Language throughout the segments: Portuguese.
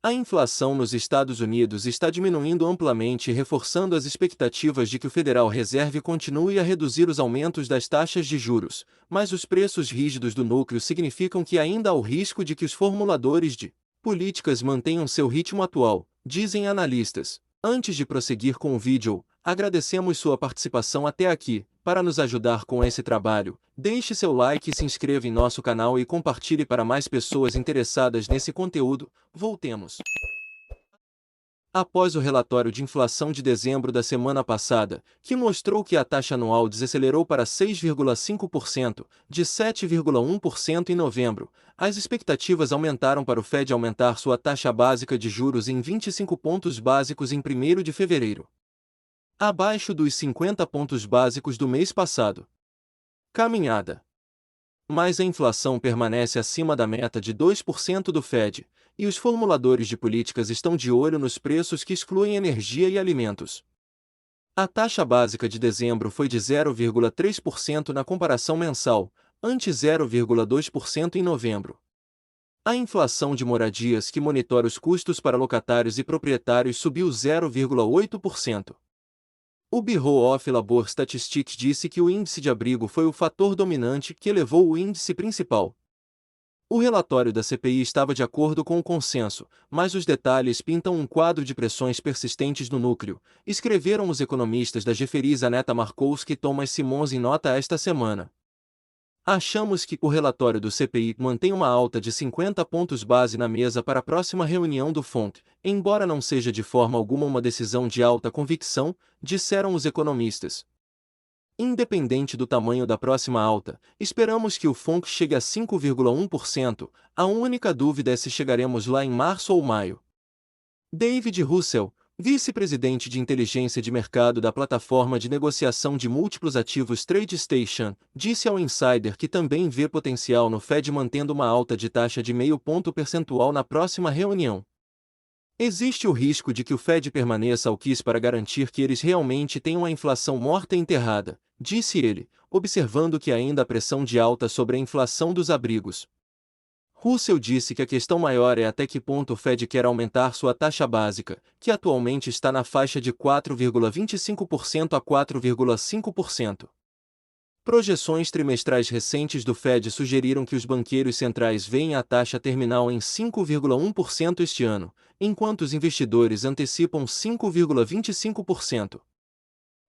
A inflação nos Estados Unidos está diminuindo amplamente, reforçando as expectativas de que o Federal Reserve continue a reduzir os aumentos das taxas de juros, mas os preços rígidos do núcleo significam que ainda há o risco de que os formuladores de políticas mantenham seu ritmo atual, dizem analistas. Antes de prosseguir com o vídeo, agradecemos sua participação até aqui. Para nos ajudar com esse trabalho, deixe seu like e se inscreva em nosso canal e compartilhe para mais pessoas interessadas nesse conteúdo. Voltemos. Após o relatório de inflação de dezembro da semana passada, que mostrou que a taxa anual desacelerou para 6,5%, de 7,1% em novembro, as expectativas aumentaram para o Fed aumentar sua taxa básica de juros em 25 pontos básicos em 1º de fevereiro, abaixo dos 50 pontos básicos do mês passado. Caminhada. Mas a inflação permanece acima da meta de 2% do Fed, e os formuladores de políticas estão de olho nos preços que excluem energia e alimentos. A taxa básica de dezembro foi de 0,3% na comparação mensal, ante 0,2% em novembro. A inflação de moradias, que monitora os custos para locatários e proprietários, subiu 0,8%. O Bureau of Labor Statistics disse que o índice de abrigo foi o fator dominante que elevou o índice principal. O relatório da CPI estava de acordo com o consenso, mas os detalhes pintam um quadro de pressões persistentes no núcleo, escreveram os economistas da Jefferies Aneta Markowski e Thomas Simons em nota esta semana. Achamos que o relatório do CPI mantém uma alta de 50 pontos base na mesa para a próxima reunião do FONC, embora não seja de forma alguma uma decisão de alta convicção, disseram os economistas. Independente do tamanho da próxima alta, esperamos que o FONC chegue a 5,1%, a única dúvida é se chegaremos lá em março ou maio. David Russell, vice-presidente de inteligência de mercado da plataforma de negociação de múltiplos ativos TradeStation, disse ao Insider que também vê potencial no Fed mantendo uma alta de taxa de 0,5 ponto percentual na próxima reunião. Existe o risco de que o Fed permaneça ao quis para garantir que eles realmente tenham a inflação morta e enterrada, disse ele, observando que ainda há pressão de alta sobre a inflação dos abrigos. Russell disse que a questão maior é até que ponto o Fed quer aumentar sua taxa básica, que atualmente está na faixa de 4,25% a 4,5%. Projeções trimestrais recentes do Fed sugeriram que os banqueiros centrais veem a taxa terminal em 5,1% este ano, enquanto os investidores antecipam 5,25%.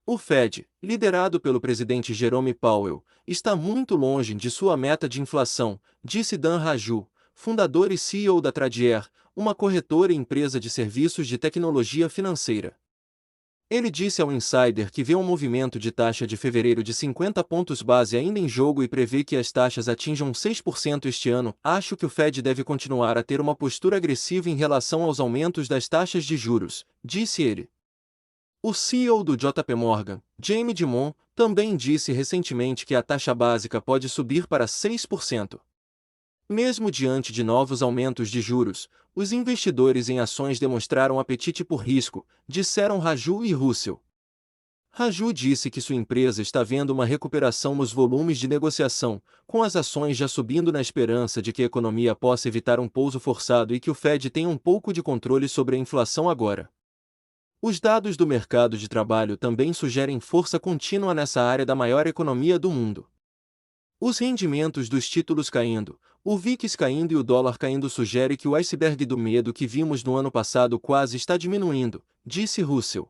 O Fed, liderado pelo presidente Jerome Powell, está muito longe de sua meta de inflação, disse Dan Raju, fundador e CEO da Tradier, uma corretora e empresa de serviços de tecnologia financeira. Ele disse ao Insider que vê um movimento de taxa de fevereiro de 50 pontos base ainda em jogo e prevê que as taxas atinjam 6% este ano. Acho que o Fed deve continuar a ter uma postura agressiva em relação aos aumentos das taxas de juros, disse ele. O CEO do JP Morgan, Jamie Dimon, também disse recentemente que a taxa básica pode subir para 6%. Mesmo diante de novos aumentos de juros, os investidores em ações demonstraram apetite por risco, disseram Raju e Russell. Raju disse que sua empresa está vendo uma recuperação nos volumes de negociação, com as ações já subindo na esperança de que a economia possa evitar um pouso forçado e que o Fed tenha um pouco de controle sobre a inflação agora. Os dados do mercado de trabalho também sugerem força contínua nessa área da maior economia do mundo. Os rendimentos dos títulos caindo, o VIX caindo e o dólar caindo sugere que o iceberg do medo que vimos no ano passado quase está diminuindo, disse Russell.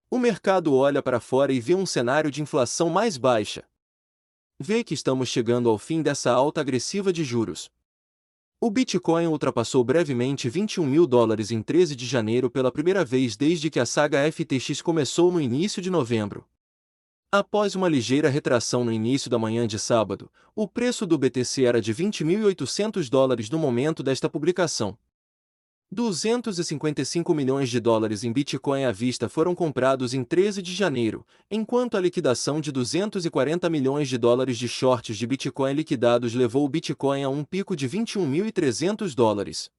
O mercado olha para fora e vê um cenário de inflação mais baixa. Vê que estamos chegando ao fim dessa alta agressiva de juros. O Bitcoin ultrapassou brevemente $21.000 em 13 de janeiro pela primeira vez desde que a saga FTX começou no início de novembro. Após uma ligeira retração no início da manhã de sábado, o preço do BTC era de $20.800 no momento desta publicação. 255 milhões de dólares em Bitcoin à vista foram comprados em 13 de janeiro, enquanto a liquidação de 240 milhões de dólares de shorts de Bitcoin liquidados levou o Bitcoin a um pico de $21.300.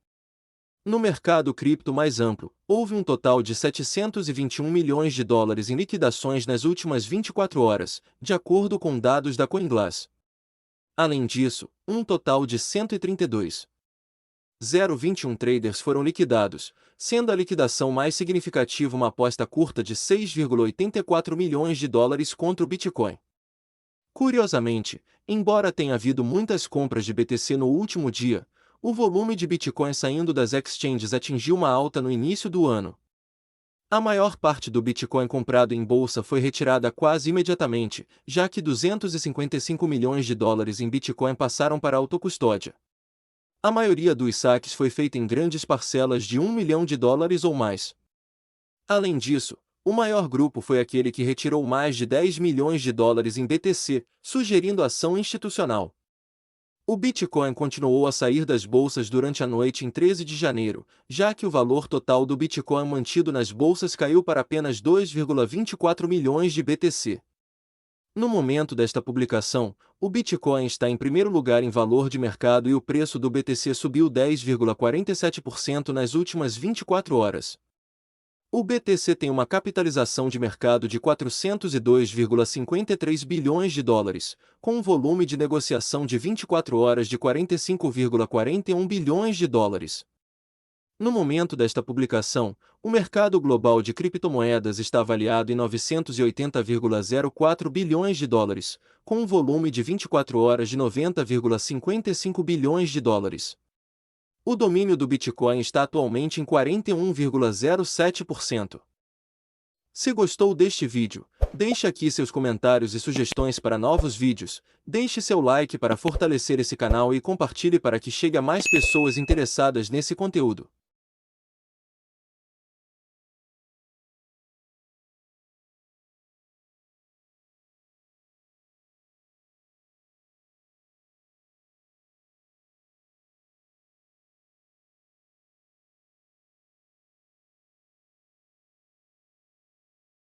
No mercado cripto mais amplo, houve um total de 721 milhões de dólares em liquidações nas últimas 24 horas, de acordo com dados da CoinGlass. Além disso, um total de 132 0,21 traders foram liquidados, sendo a liquidação mais significativa uma aposta curta de 6,84 milhões de dólares contra o Bitcoin. Curiosamente, embora tenha havido muitas compras de BTC no último dia, o volume de Bitcoin saindo das exchanges atingiu uma alta no início do ano. A maior parte do Bitcoin comprado em bolsa foi retirada quase imediatamente, já que 255 milhões de dólares em Bitcoin passaram para a autocustódia. A maioria dos saques foi feita em grandes parcelas de 1 milhão de dólares ou mais. Além disso, o maior grupo foi aquele que retirou mais de 10 milhões de dólares em BTC, sugerindo ação institucional. O Bitcoin continuou a sair das bolsas durante a noite em 13 de janeiro, já que o valor total do Bitcoin mantido nas bolsas caiu para apenas 2,24 milhões de BTC. No momento desta publicação, o Bitcoin está em primeiro lugar em valor de mercado e o preço do BTC subiu 10,47% nas últimas 24 horas. O BTC tem uma capitalização de mercado de 402,53 bilhões de dólares, com um volume de negociação de 24 horas de 45,41 bilhões de dólares. No momento desta publicação, o mercado global de criptomoedas está avaliado em 980,04 bilhões de dólares, com um volume de 24 horas de 90,55 bilhões de dólares. O domínio do Bitcoin está atualmente em 41,07%. Se gostou deste vídeo, deixe aqui seus comentários e sugestões para novos vídeos, deixe seu like para fortalecer esse canal e compartilhe para que chegue a mais pessoas interessadas nesse conteúdo.